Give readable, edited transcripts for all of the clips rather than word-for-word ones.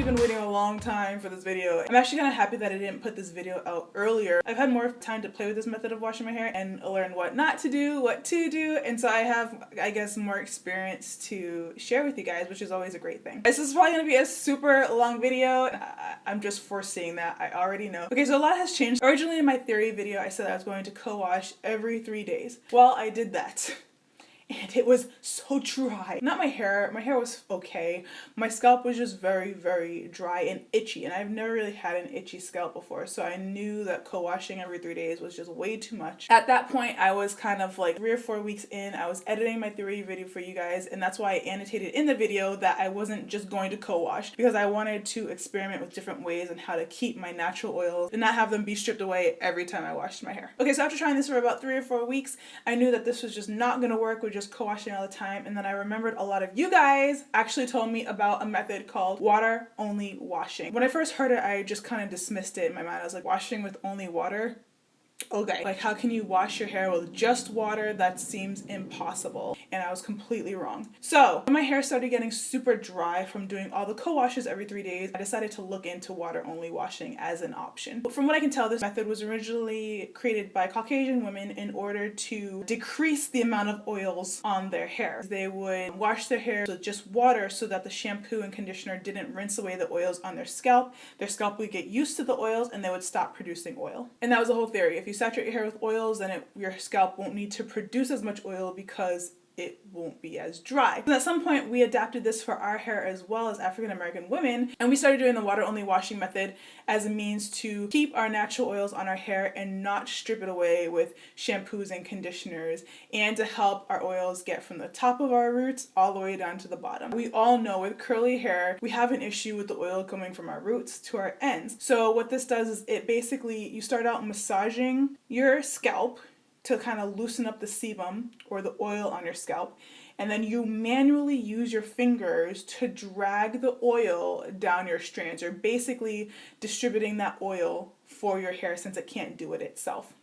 actually been waiting a long time for this video. I'm actually kind of happy that I didn't put this video out earlier. I've had more time to play with this method of washing my hair and learn what not to do, what to do, and so I have, I guess, more experience to share with you guys, which is always a great thing. This is probably going to be a super long video. I'm just foreseeing that. I already know. Okay, so a lot has changed. Originally in my theory video, I said I was going to co-wash every 3 days. Well, I did that. And it was so dry. Not my hair was okay. My scalp was just very, very dry and itchy, and I've never really had an itchy scalp before, so I knew that co-washing every 3 days was just way too much. At that point, I was kind of like 3 or 4 weeks in. I was editing my theory video for you guys, and that's why I annotated in the video that I wasn't just going to co-wash, because I wanted to experiment with different ways on how to keep my natural oils and not have them be stripped away every time I washed my hair. Okay, so after trying this for about 3 or 4 weeks, I knew that this was just not gonna work with just co-washing all the time, and then I remembered a lot of you guys actually told me about a method called water only washing. When I first heard it, I just kind of dismissed it in my mind. I was like, washing with only water? Okay, like how can you wash your hair with just water? That seems impossible. And I was completely wrong. So when my hair started getting super dry from doing all the co-washes every 3 days, I decided to look into water only washing as an option. But from what I can tell, this method was originally created by Caucasian women in order to decrease the amount of oils on their hair. They would wash their hair with just water so that the shampoo and conditioner didn't rinse away the oils on their scalp. Their scalp would get used to the oils and they would stop producing oil. And that was the whole theory. If you saturate your hair with oils, then your scalp won't need to produce as much oil because it won't be as dry. So at some point we adapted this for our hair as well as African American women, and we started doing the water only washing method as a means to keep our natural oils on our hair and not strip it away with shampoos and conditioners, and to help our oils get from the top of our roots all the way down to the bottom. We all know with curly hair we have an issue with the oil coming from our roots to our ends. So what this does is it basically, you start out massaging your scalp to kind of loosen up the sebum or the oil on your scalp, and then you manually use your fingers to drag the oil down your strands. You're basically distributing that oil for your hair since it can't do it itself.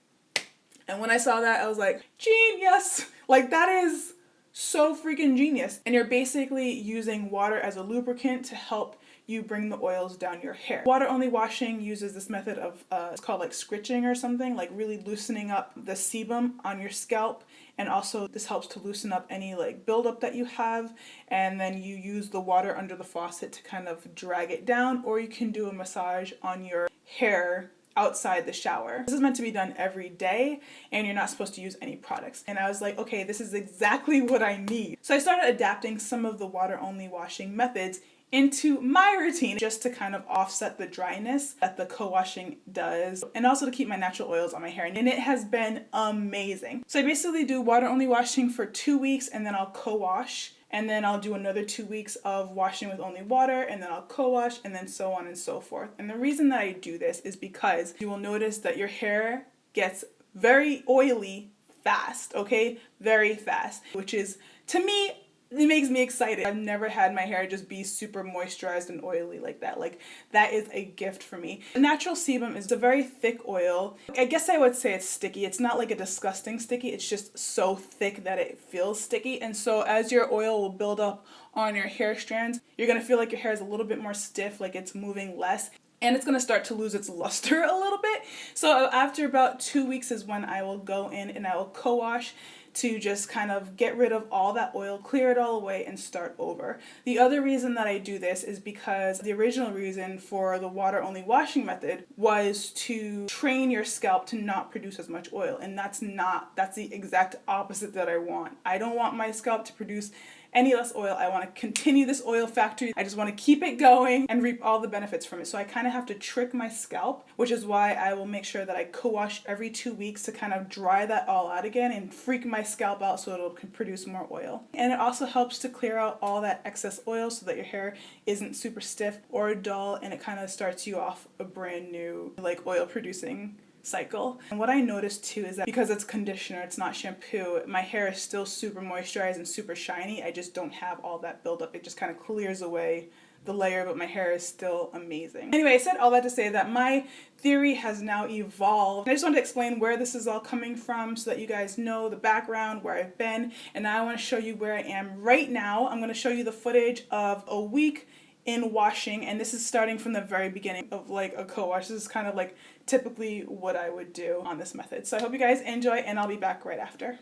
And when I saw that, I was like, genius! Like, that is so freaking genius. And you're basically using water as a lubricant to help you bring the oils down your hair. Water only washing uses this method of, it's called like scritching or something, like really loosening up the sebum on your scalp. And also this helps to loosen up any like buildup that you have. And then you use the water under the faucet to kind of drag it down, or you can do a massage on your hair outside the shower. This is meant to be done every day, and you're not supposed to use any products. And I was like, okay, this is exactly what I need. So I started adapting some of the water only washing methods into my routine just to kind of offset the dryness that the co-washing does, and also to keep my natural oils on my hair, and it has been amazing. So I basically do water only washing for 2 weeks, and then I'll co-wash, and then I'll do another 2 weeks of washing with only water, and then I'll co-wash, and then so on and so forth. And the reason that I do this is because you will notice that your hair gets very oily fast, okay? Very fast, which is, to me, it makes me excited. I've never had my hair just be super moisturized and oily like that. Like, that is a gift for me. Natural sebum is a very thick oil. I guess I would say it's sticky. It's not like a disgusting sticky. It's just so thick that it feels sticky. And so as your oil will build up on your hair strands, you're gonna feel like your hair is a little bit more stiff, like it's moving less. And it's gonna start to lose its luster a little bit. So after about 2 weeks is when I will go in and I will co-wash to just kind of get rid of all that oil, clear it all away, and start over. The other reason that I do this is because the original reason for the water only washing method was to train your scalp to not produce as much oil, and that's the exact opposite that I want. I don't want my scalp to produce any less oil. I want to continue this oil factory. I just want to keep it going and reap all the benefits from it. So I kind of have to trick my scalp, which is why I will make sure that I co-wash every 2 weeks to kind of dry that all out again and freak my scalp out so it'll produce more oil. And it also helps to clear out all that excess oil so that your hair isn't super stiff or dull, and it kind of starts you off a brand new like oil producing cycle. And what I noticed too is that because it's conditioner, it's not shampoo, my hair is still super moisturized and super shiny. I just don't have all that buildup. It just kind of clears away the layer, but my hair is still amazing. Anyway, I said all that to say that my theory has now evolved. I just wanted to explain where this is all coming from so that you guys know the background, where I've been, and now I want to show you where I am right now. I'm going to show you the footage of a week in washing, and this is starting from the very beginning of like a co-wash. This is kind of like typically what I would do on this method. So I hope you guys enjoy, and I'll be back right after.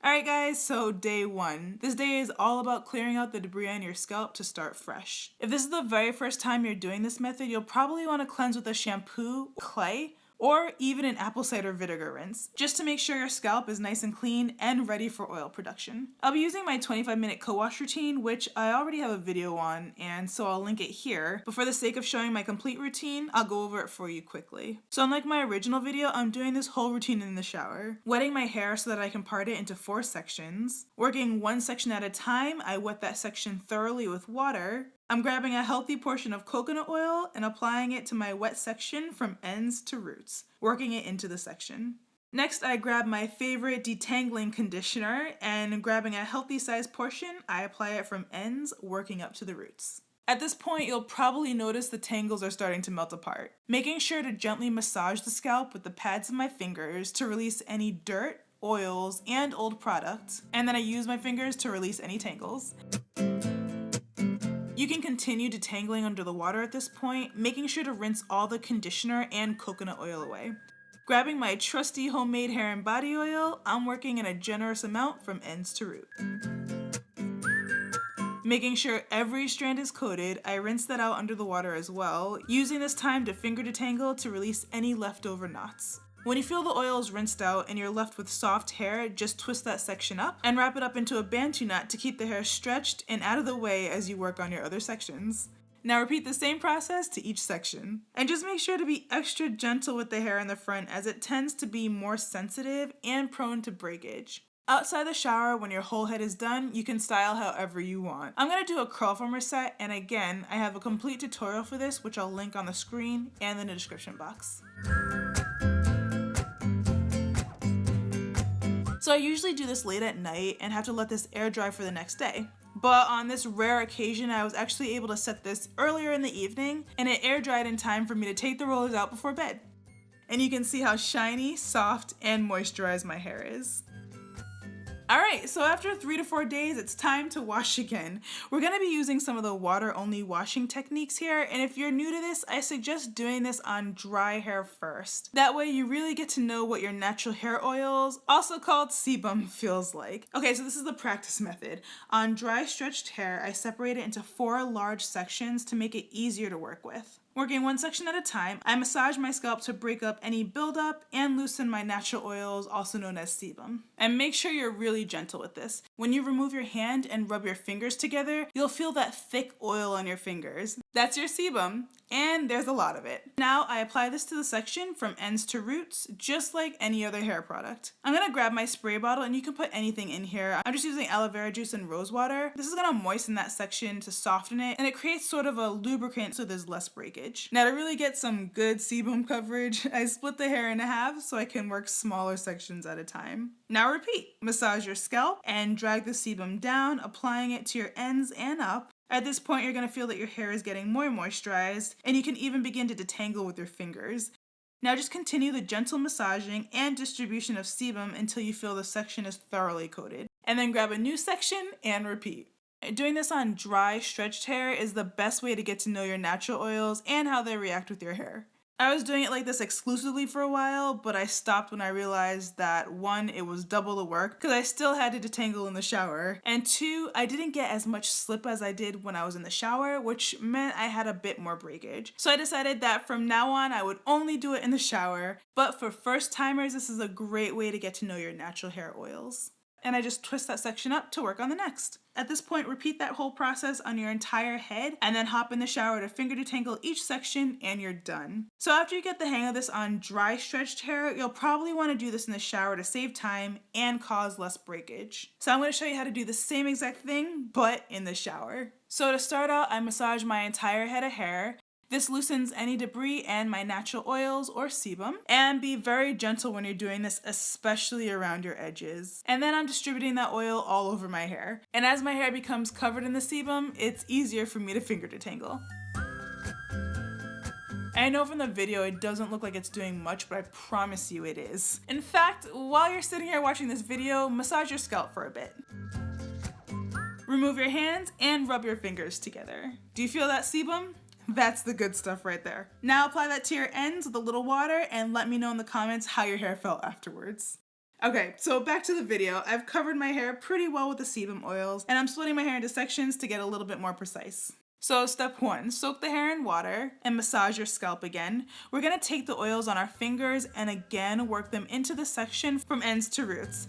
Alright guys, so day 1. This day is all about clearing out the debris on your scalp to start fresh. If this is the very first time you're doing this method, you'll probably want to cleanse with a shampoo, clay, or even an apple cider vinegar rinse, just to make sure your scalp is nice and clean and ready for oil production. I'll be using my 25-minute co-wash routine, which I already have a video on, and so I'll link it here, but for the sake of showing my complete routine, I'll go over it for you quickly. So unlike my original video, I'm doing this whole routine in the shower. Wetting my hair so that I can part it into 4 sections. Working one section at a time, I wet that section thoroughly with water. I'm grabbing a healthy portion of coconut oil and applying it to my wet section from ends to roots, working it into the section. Next, I grab my favorite detangling conditioner, and grabbing a healthy sized portion, I apply it from ends, working up to the roots. At this point, you'll probably notice the tangles are starting to melt apart. Making sure to gently massage the scalp with the pads of my fingers to release any dirt, oils, and old product, and then I use my fingers to release any tangles. You can continue detangling under the water at this point, making sure to rinse all the conditioner and coconut oil away. Grabbing my trusty homemade hair and body oil, I'm working in a generous amount from ends to root. Making sure every strand is coated, I rinse that out under the water as well, using this time to finger detangle to release any leftover knots. When you feel the oil is rinsed out and you're left with soft hair, just twist that section up and wrap it up into a bantu knot to keep the hair stretched and out of the way as you work on your other sections. Now repeat the same process to each section. And just make sure to be extra gentle with the hair in the front, as it tends to be more sensitive and prone to breakage. Outside the shower, when your whole head is done, you can style however you want. I'm going to do a curl former set, and again, I have a complete tutorial for this, which I'll link on the screen and in the description box. So I usually do this late at night and have to let this air dry for the next day. But on this rare occasion, I was actually able to set this earlier in the evening, and it air dried in time for me to take the rollers out before bed. And you can see how shiny, soft, and moisturized my hair is. Alright, so after 3 to 4 days, it's time to wash again. We're going to be using some of the water-only washing techniques here, and if you're new to this, I suggest doing this on dry hair first. That way you really get to know what your natural hair oils, also called sebum, feels like. Okay, so this is the practice method. On dry stretched hair, I separate it into 4 large sections to make it easier to work with. Working one section at a time, I massage my scalp to break up any buildup and loosen my natural oils, also known as sebum. And make sure you're really gentle with this. When you remove your hand and rub your fingers together, you'll feel that thick oil on your fingers. That's your sebum, and there's a lot of it. Now I apply this to the section from ends to roots, just like any other hair product. I'm gonna grab my spray bottle, and you can put anything in here. I'm just using aloe vera juice and rose water. This is gonna moisten that section to soften it, and it creates sort of a lubricant so there's less breakage. Now to really get some good sebum coverage, I split the hair in half so I can work smaller sections at a time. Now repeat. Massage your scalp and drag the sebum down, applying it to your ends and up. At this point, you're going to feel that your hair is getting more moisturized, and you can even begin to detangle with your fingers. Now just continue the gentle massaging and distribution of sebum until you feel the section is thoroughly coated. And then grab a new section and repeat. Doing this on dry, stretched hair is the best way to get to know your natural oils and how they react with your hair. I was doing it like this exclusively for a while, but I stopped when I realized that 1, it was double the work because I still had to detangle in the shower, and 2, I didn't get as much slip as I did when I was in the shower, which meant I had a bit more breakage. So I decided that from now on I would only do it in the shower, but for first timers this is a great way to get to know your natural hair oils. And I just twist that section up to work on the next. At this point, repeat that whole process on your entire head and then hop in the shower to finger detangle each section and you're done. So after you get the hang of this on dry stretched hair, you'll probably want to do this in the shower to save time and cause less breakage. So I'm going to show you how to do the same exact thing, but in the shower. So to start out, I massage my entire head of hair. This loosens any debris and my natural oils or sebum, and be very gentle when you're doing this, especially around your edges. And then I'm distributing that oil all over my hair. And as my hair becomes covered in the sebum, it's easier for me to finger detangle. I know from the video it doesn't look like it's doing much, but I promise you it is. In fact, while you're sitting here watching this video, massage your scalp for a bit. Remove your hands and rub your fingers together. Do you feel that sebum? That's the good stuff right there. Now apply that to your ends with a little water and let me know in the comments how your hair felt afterwards. Okay, so back to the video. I've covered my hair pretty well with the sebum oils, and I'm splitting my hair into sections to get a little bit more precise. So step 1, soak the hair in water and massage your scalp again. We're gonna take the oils on our fingers and again work them into the section from ends to roots.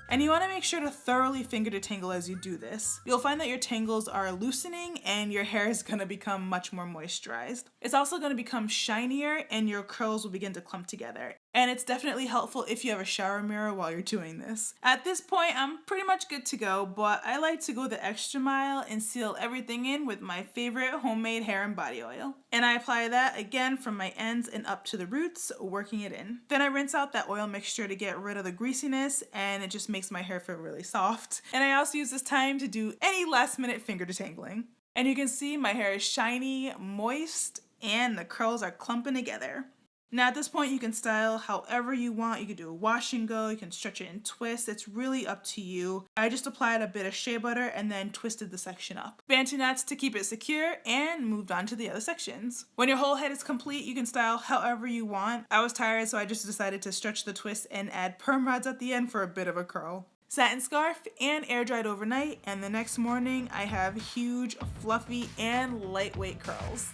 And you want to make sure to thoroughly finger detangle as you do this. You'll find that your tangles are loosening and your hair is going to become much more moisturized. It's also going to become shinier and your curls will begin to clump together. And it's definitely helpful if you have a shower mirror while you're doing this. At this point, I'm pretty much good to go, but I like to go the extra mile and seal everything in with my favorite homemade hair and body oil. And I apply that again from my ends and up to the roots, working it in. Then I rinse out that oil mixture to get rid of the greasiness, and it just makes my hair feel really soft. And I also use this time to do any last minute finger detangling. And you can see my hair is shiny, moist, and the curls are clumping together. Now at this point you can style however you want. You can do a wash and go, you can stretch it and twist. It's really up to you. I just applied a bit of shea butter and then twisted the section up. Bantu knots to keep it secure and moved on to the other sections. When your whole head is complete, you can style however you want. I was tired, so I just decided to stretch the twist and add perm rods at the end for a bit of a curl. Satin scarf and air dried overnight, and the next morning I have huge, fluffy, and lightweight curls.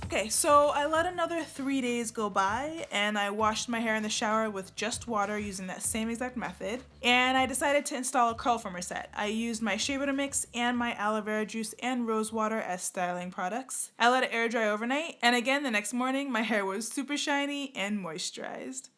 Okay, so I let another 3 days go by and I washed my hair in the shower with just water using that same exact method. And I decided to install a curl former set. I used my shea butter mix and my aloe vera juice and rose water as styling products. I let it air dry overnight, and again the next morning my hair was super shiny and moisturized.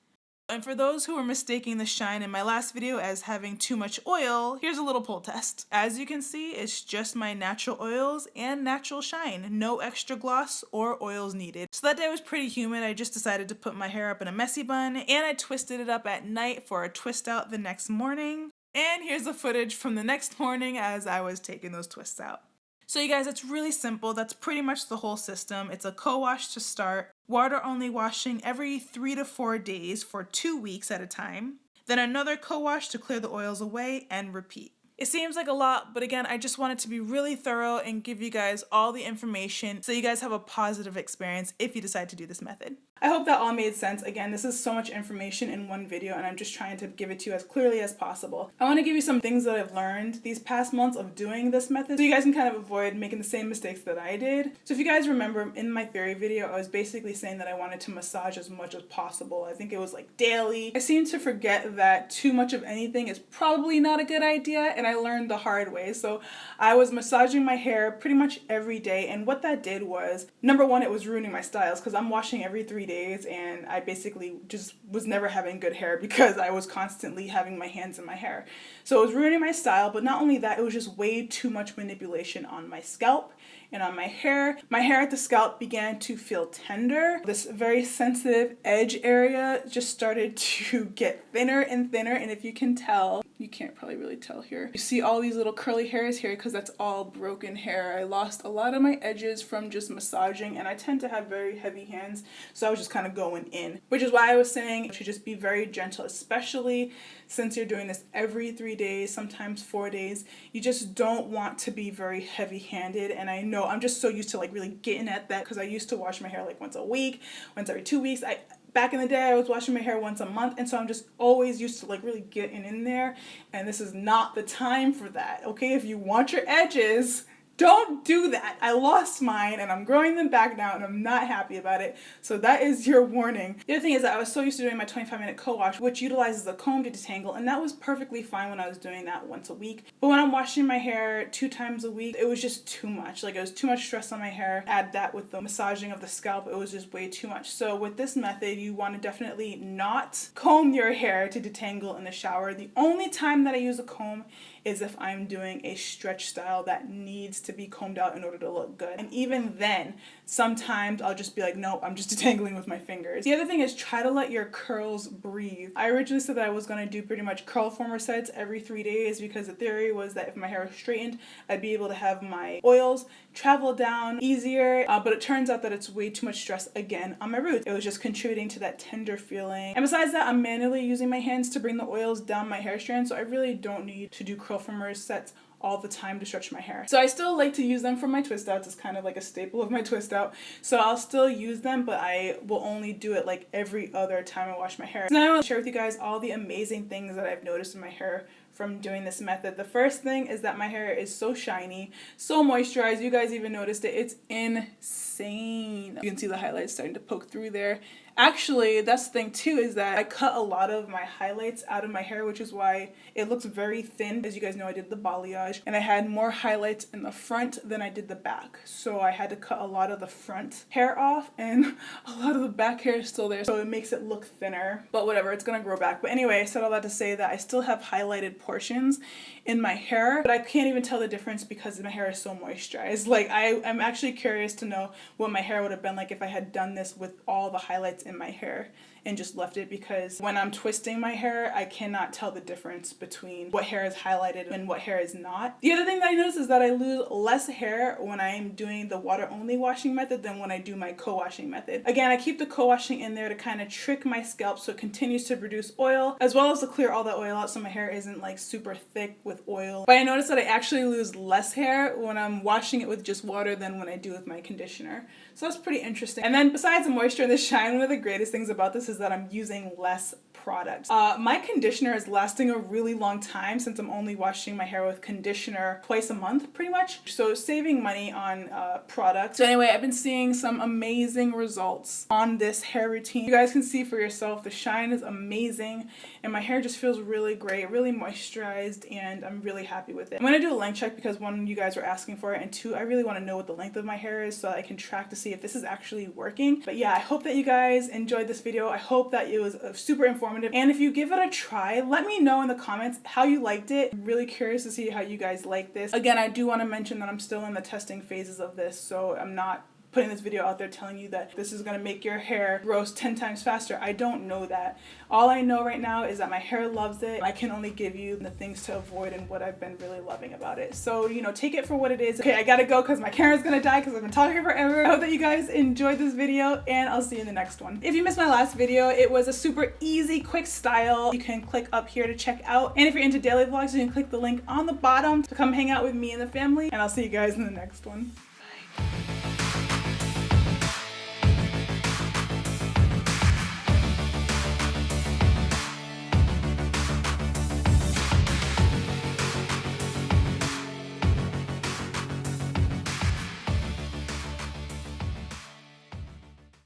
And for those who were mistaking the shine in my last video as having too much oil, here's a little pull test. As you can see, it's just my natural oils and natural shine. No extra gloss or oils needed. So that day was pretty humid. I just decided to put my hair up in a messy bun, and I twisted it up at night for a twist out the next morning. And here's the footage from the next morning as I was taking those twists out. So you guys, it's really simple. That's pretty much the whole system. It's a co-wash to start, water only washing every 3 to 4 days for 2 weeks at a time, then another co-wash to clear the oils away, and repeat. It seems like a lot, but again, I just wanted to be really thorough and give you guys all the information so you guys have a positive experience if you decide to do this method. I hope that all made sense. Again, this is so much information in one video and I'm just trying to give it to you as clearly as possible. I want to give you some things that I've learned these past months of doing this method so you guys can kind of avoid making the same mistakes that I did. So if you guys remember in my theory video, I was basically saying that I wanted to massage as much as possible. I think it was like daily. I seem to forget that too much of anything is probably not a good idea, and I learned the hard way. So I was massaging my hair pretty much every day, and what that did was, number one, it was ruining my styles because I'm washing every 3 days and I basically just was never having good hair because I was constantly having my hands in my hair. So it was ruining my style, but not only that, it was just way too much manipulation on my scalp and on my hair. My hair at the scalp began to feel tender. This very sensitive edge area just started to get thinner and thinner, and if you can tell, you can't probably really tell here. You see all these little curly hairs here because that's all broken hair. I lost a lot of my edges from just massaging, and I tend to have very heavy hands, so I was just kind of going in, which is why I was saying to just be very gentle, especially since you're doing this every 3 days, sometimes 4 days. You just don't want to be very heavy-handed, and I know I'm just so used to like really getting at that because I used to wash my hair like once a week, once every 2 weeks. Back in the day, I was washing my hair once a month, and so I'm just always used to like really getting in there, and this is not the time for that, okay? If you want your edges, don't do that. I lost mine and I'm growing them back now and I'm not happy about it. So that is your warning. The other thing is that I was so used to doing my 25-minute co-wash, which utilizes a comb to detangle, and that was perfectly fine when I was doing that once a week. But when I'm washing my hair 2 times a week, it was just too much. Like, it was too much stress on my hair. Add that with the massaging of the scalp, it was just way too much. So with this method, you want to definitely not comb your hair to detangle in the shower. The only time that I use a comb is if I'm doing a stretch style that needs to be combed out in order to look good. And even then, sometimes I'll just be like, nope, I'm just detangling with my fingers. The other thing is try to let your curls breathe. I originally said that I was going to do pretty much curl former sets every 3 days because the theory was that if my hair was straightened, I'd be able to have my oils travel down easier, but it turns out that it's way too much stress again on my roots. It was just contributing to that tender feeling. And besides that, I'm manually using my hands to bring the oils down my hair strand, so I really don't need to do curl former sets all the time to stretch my hair. So I still like to use them for my twist outs. It's kind of like a staple of my twist out. So I'll still use them, but I will only do it like every other time I wash my hair. So now I want to share with you guys all the amazing things that I've noticed in my hair from doing this method. The first thing is that my hair is so shiny, so moisturized. You guys even noticed it. It's insane. You can see the highlights starting to poke through there. Actually, that's the thing too, is that I cut a lot of my highlights out of my hair, which is why it looks very thin. As you guys know, I did the balayage and I had more highlights in the front than I did the back. So I had to cut a lot of the front hair off and a lot of the back hair is still there. So it makes it look thinner, but whatever, it's gonna grow back. But anyway, I said all that to say that I still have highlighted portions in my hair, but I can't even tell the difference because my hair is so moisturized. Like I'm actually curious to know what my hair would have been like if I had done this with all the highlights in my hair and just left it, because when I'm twisting my hair, I cannot tell the difference between what hair is highlighted and what hair is not. The other thing that I noticed is that I lose less hair when I'm doing the water only washing method than when I do my co-washing method. Again, I keep the co-washing in there to kind of trick my scalp so it continues to produce oil, as well as to clear all that oil out so my hair isn't like super thick with oil. But I noticed that I actually lose less hair when I'm washing it with just water than when I do with my conditioner. So that's pretty interesting. And then besides the moisture and the shine, one of the greatest things about this is that I'm using less products. My conditioner is lasting a really long time since I'm only washing my hair with conditioner twice a month pretty much. So saving money on products. So anyway, I've been seeing some amazing results on this hair routine. You guys can see for yourself, the shine is amazing and my hair just feels really great, really moisturized, and I'm really happy with it. I'm gonna do a length check because one, you guys were asking for it, and two, I really want to know what the length of my hair is so I can track to see if this is actually working. But yeah, I hope that you guys enjoyed this video. I hope that it was super informative, and if you give it a try, let me know in the comments how you liked it. I'm really curious to see how you guys like this. Again, I do want to mention that I'm still in the testing phases of this, so I'm not putting this video out there telling you that this is going to make your hair grow 10 times faster. I don't know that. All I know right now is that my hair loves it. I can only give you the things to avoid and what I've been really loving about it. So, you know, take it for what it is. Okay, I gotta go because my camera's gonna die because I've been talking forever. I hope that you guys enjoyed this video, and I'll see you in the next one. If you missed my last video, it was a super easy, quick style. You can click up here to check out. And if you're into daily vlogs, you can click the link on the bottom to come hang out with me and the family. And I'll see you guys in the next one.